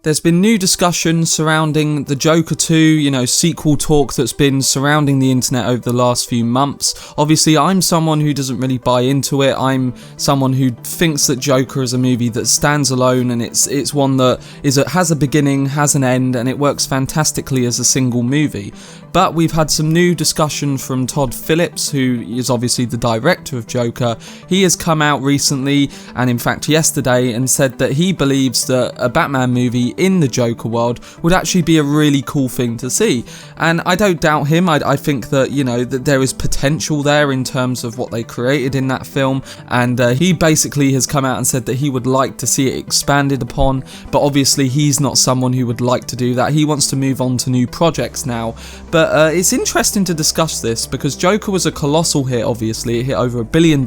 There's been new discussion surrounding the Joker 2, sequel talk that's been surrounding the internet over the last few months. Obviously, I'm someone who doesn't really buy into it. I'm someone who thinks that Joker is a movie that stands alone, and it's one that has a beginning, has an end, and it works fantastically as a single movie. But we've had some new discussion from Todd Phillips, who is obviously the director of Joker. He has come out recently, and in fact yesterday, and said that he believes that a Batman movie in the Joker world would actually be a really cool thing to see. And I don't doubt him. I think that, that there is potential there in terms of what they created in that film. And he basically has come out and said that he would like to see it expanded upon. But obviously he's not someone who would like to do that. He wants to move on to new projects now. But it's interesting to discuss this because Joker was a colossal hit, obviously. It hit over $1 billion.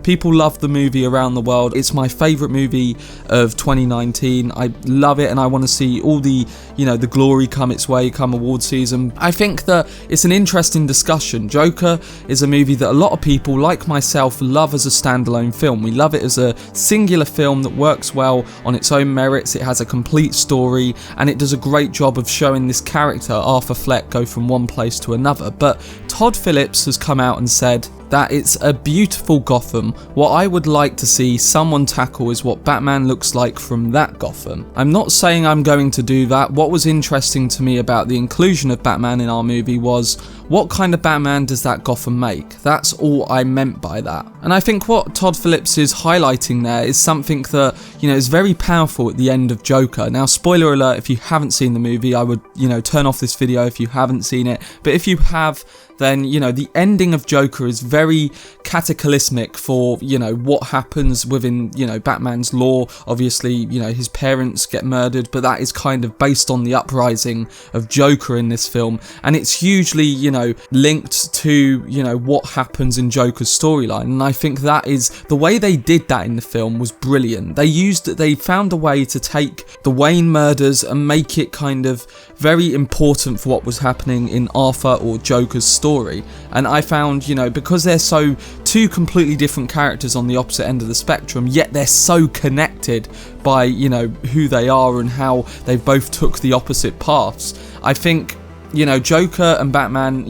People love the movie around the world. It's my favourite movie of 2019. I love it, and I want to see all the, the glory come its way come award season. I think that it's an interesting discussion. Joker is a movie that a lot of people, like myself, love as a standalone film. We love it as a singular film that works well on its own merits. It has a complete story, and it does a great job of showing this character, Arthur Fleck, go from one place to another. But Todd Phillips has come out and said that it's a beautiful Gotham. What I would like to see someone tackle is what Batman looks like from that Gotham. I'm not saying I'm going to do that. What was interesting to me about the inclusion of Batman in our movie was, what kind of Batman does that Gotham make? That's all I meant by that. And I think what Todd Phillips is highlighting there is something that, is very powerful at the end of Joker. Now, spoiler alert, if you haven't seen the movie, I would, turn off this video if you haven't seen it. But if you have, then, the ending of Joker is very cataclysmic for, what happens within, Batman's lore. Obviously, his parents get murdered, but that is kind of based on the uprising of Joker in this film. And it's hugely, linked to, what happens in Joker's storyline. And I think that is, the way they did that in the film was brilliant. They found a way to take the Wayne murders and make it kind of very important for what was happening in Arthur or Joker's story. And I found, because they're so two completely different characters on the opposite end of the spectrum, yet they're so connected by, who they are and how they both took the opposite paths. I think, Joker and Batman,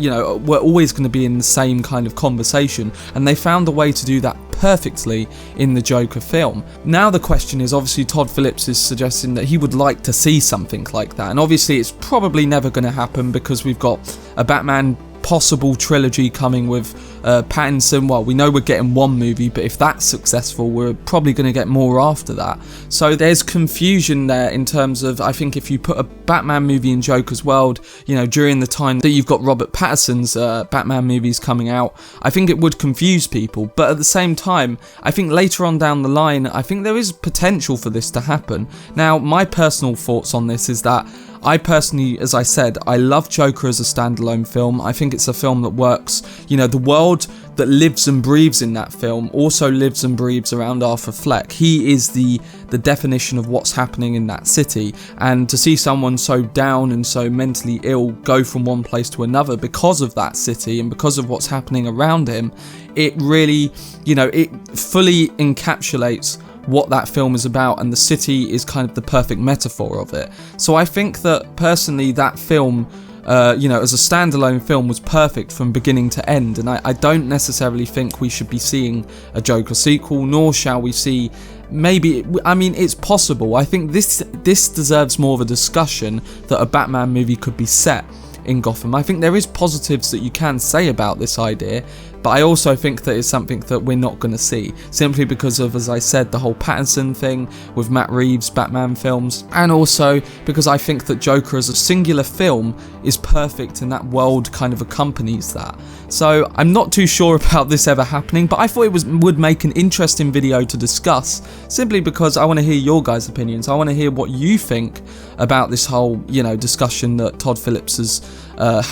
were always going to be in the same kind of conversation, and they found a way to do that perfectly in the Joker film. Now the question is, obviously Todd Phillips is suggesting that he would like to see something like that, and obviously it's probably never going to happen because we've got a Batman possible trilogy coming with Pattinson. Well, we know we're getting one movie, but if that's successful, we're probably going to get more after that. So there's confusion there in terms of, I think if you put a Batman movie in Joker's world, during the time that you've got Robert Pattinson's Batman movies coming out, I think it would confuse people. But at the same time, I think later on down the line, I think there is potential for this to happen. Now, my personal thoughts on this is that I personally, as I said, I love Joker as a standalone film. I think it's a film that works. The world that lives and breathes in that film also lives and breathes around Arthur Fleck. He is the definition of what's happening in that city. And to see someone so down and so mentally ill go from one place to another because of that city and because of what's happening around him, it really, it fully encapsulates what that film is about, and the city is kind of the perfect metaphor of it. So I think that personally that film, as a standalone film, was perfect from beginning to end, and I don't necessarily think we should be seeing a Joker sequel, nor shall we see, it's possible. I think this deserves more of a discussion that a Batman movie could be set in Gotham. I think there is positives that you can say about this idea, but I also think that it's something that we're not going to see, simply because of, as I said, the whole Pattinson thing with Matt Reeves' Batman films, and also because I think that Joker as a singular film is perfect and that world kind of accompanies that. So I'm not too sure about this ever happening, but I thought it would make an interesting video to discuss, simply because I want to hear your guys' opinions. I want to hear what you think about this whole, discussion that Todd Phillips has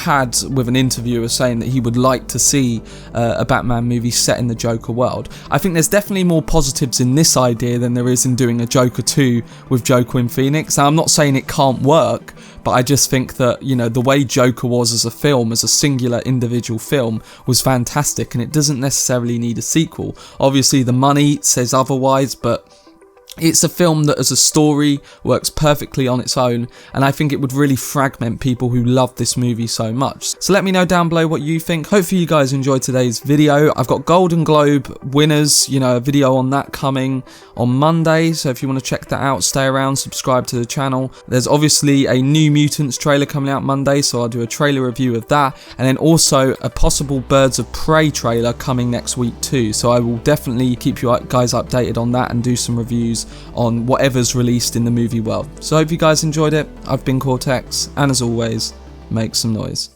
had with an interviewer saying that he would like to see a Batman movie set in the Joker world. I think there's definitely more positives in this idea than there is in doing a Joker 2 with Joaquin Phoenix. Now, I'm not saying it can't work, but I just think that, the way Joker was as a film, as a singular individual film, was fantastic, and it doesn't necessarily need a sequel. Obviously, the money says otherwise, but It's a film that as a story works perfectly on its own, and I think it would really fragment people who love this movie so much. So let me know down below what you think. Hopefully you guys enjoyed today's video. I've got Golden Globe winners, a video on that coming on Monday, so if you want to check that out, stay around, subscribe to the channel. There's obviously a New Mutants trailer coming out Monday, so I'll do a trailer review of that, and then also a possible Birds of Prey trailer coming next week too, so I will definitely keep you guys updated on that and do some reviews on whatever's released in the movie world. So I hope you guys enjoyed it. I've been Cortex, and as always, make some noise.